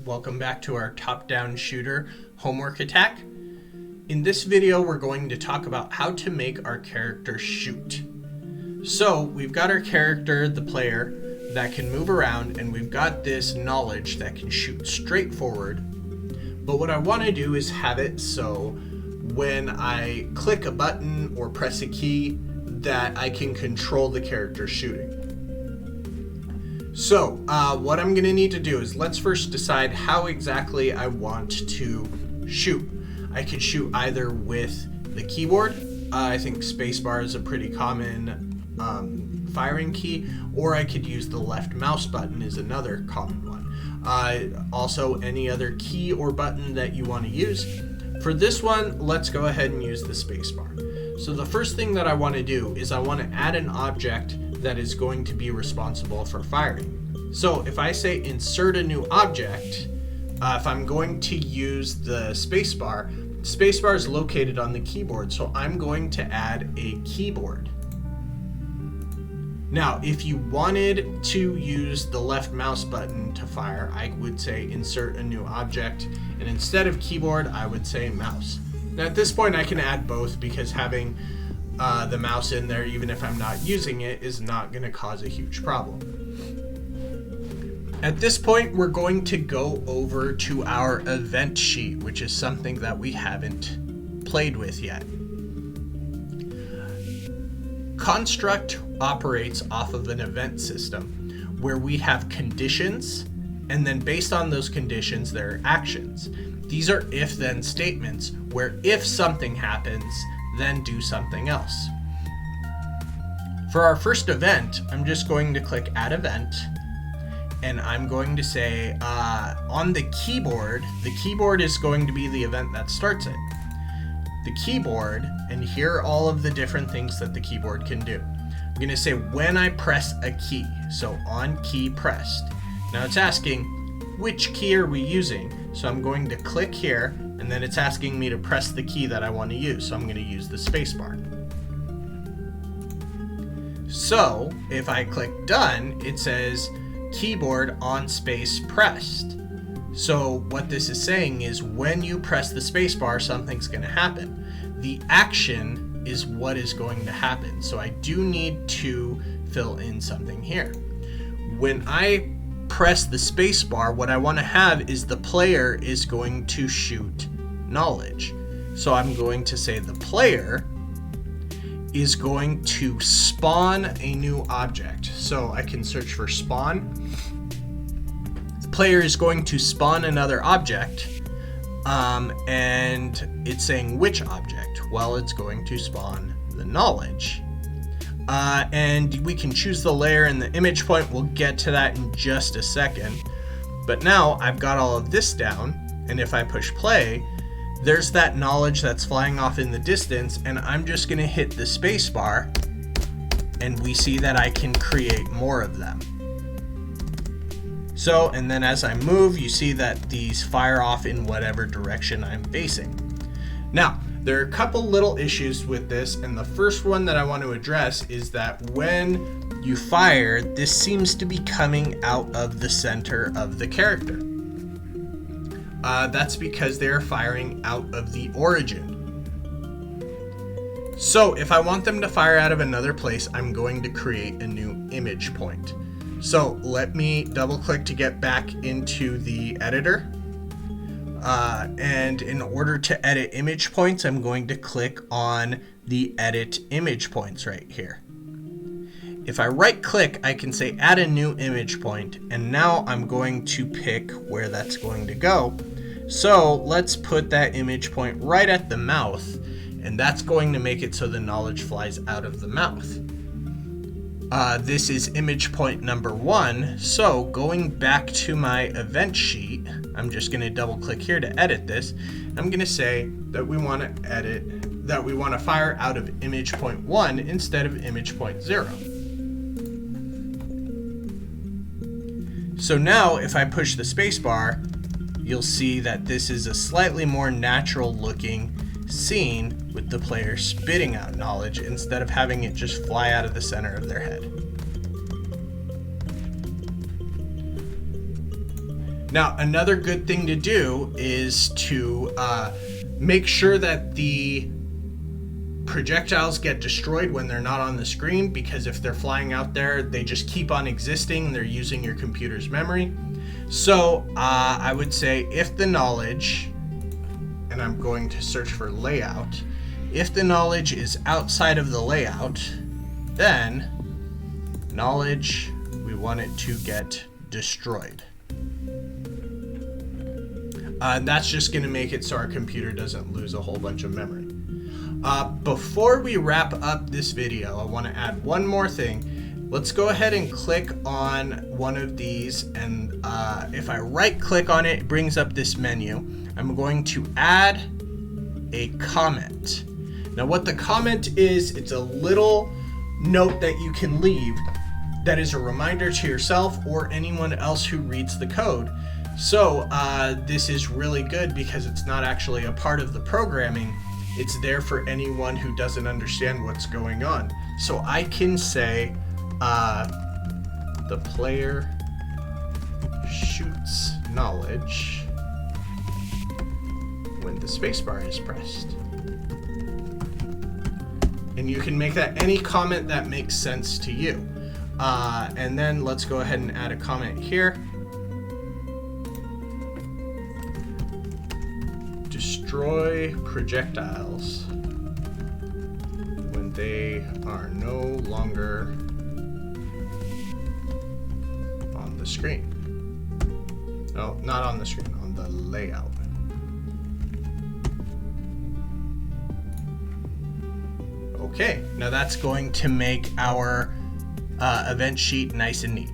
welcome back to our top-down shooter homework attack. In this video we're going to talk about how to make our character shoot. So we've got our character, the player, that can move around, and we've got this knowledge that can shoot straight forward. But what I want to do is have it so when I click a button or press a key that I can control the character shooting. So what I'm going to need to do is let's first decide how exactly I want to shoot. I could shoot either with the keyboard. I think spacebar is a pretty common firing key, or I could use the left mouse button is another common one. Also any other key or button that you want to use. For this one, let's go ahead and use the spacebar. So the first thing that I want to do is I want to add an object that is going to be responsible for firing. So if I say insert a new object, if I'm going to use the spacebar is located on the keyboard, so I'm going to add a keyboard. Now, if you wanted to use the left mouse button to fire, I would say insert a new object, and instead of keyboard, I would say mouse. Now at this point I can add both because having the mouse in there, even if I'm not using it, is not going to cause a huge problem. At this point, we're going to go over to our event sheet, which is something that we haven't played with yet. Construct operates off of an event system where we have conditions, and then based on those conditions, there are actions. These are if-then statements where if something happens, then do something else. For our first event, I'm just going to click Add Event, and I'm going to say on the keyboard is going to be the event that starts it. The keyboard, and here are all of the different things that the keyboard can do. I'm going to say when I press a key, so on key pressed. Now it's asking which key are we using, so I'm going to click here, and then it's asking me to press the key that I want to use, so I'm going to use the spacebar. So if I click done, it says keyboard on space pressed. So what this is saying is when you press the spacebar, something's going to happen. The action is what is going to happen. So I do need to fill in something here. When I press the spacebar, what I want to have is the player is going to shoot knowledge. So I'm going to say the player is going to spawn a new object. So I can search for spawn. The player is going to spawn another object, and it's saying which object? Well, it's going to spawn the knowledge. And we can choose the layer and the image point. We'll get to that in just a second. But now I've got all of this down, and if I push play, there's that knowledge that's flying off in the distance, and I'm just going to hit the spacebar, and we see that I can create more of them. So, and then as I move, you see that these fire off in whatever direction I'm facing. Now, there are a couple little issues with this, and the first one that I want to address is that when you fire, this seems to be coming out of the center of the character. That's because they're firing out of the origin. So if I want them to fire out of another place, I'm going to create a new image point. So let me double click to get back into the editor. And in order to edit image points, I'm going to click on the edit image points right here. If I right click, I can say add a new image point, and now I'm going to pick where that's going to go. So let's put that image point right at the mouth, and that's going to make it so the knowledge flies out of the mouth. This is image point number 1. So going back to my event sheet, I'm just going to double click here to edit this. I'm going to say that we want to fire out of image point 1 instead of image point 0. So now if I push the spacebar, you'll see that this is a slightly more natural looking scene with the player spitting out knowledge instead of having it just fly out of the center of their head. Now, another good thing to do is to make sure that the projectiles get destroyed when they're not on the screen, because if they're flying out there, they just keep on existing. They're using your computer's memory. So I would say if the knowledge, and I'm going to search for layout, if the knowledge is outside of the layout, then knowledge, we want it to get destroyed. That's just going to make it so our computer doesn't lose a whole bunch of memory. Before we wrap up this video, I want to add one more thing. Let's go ahead and click on one of these, and if I right click on it, it brings up this menu. I'm going to add a comment. Now what the comment is, it's a little note that you can leave that is a reminder to yourself or anyone else who reads the code. So this is really good because it's not actually a part of the programming. It's there for anyone who doesn't understand what's going on. So I can say the player shoots knowledge when the spacebar is pressed. And you can make that any comment that makes sense to you. And then let's go ahead and add a comment here. Destroy projectiles when they are no longer on the screen. No, not on the screen, on the layout. Okay, now that's going to make our event sheet nice and neat.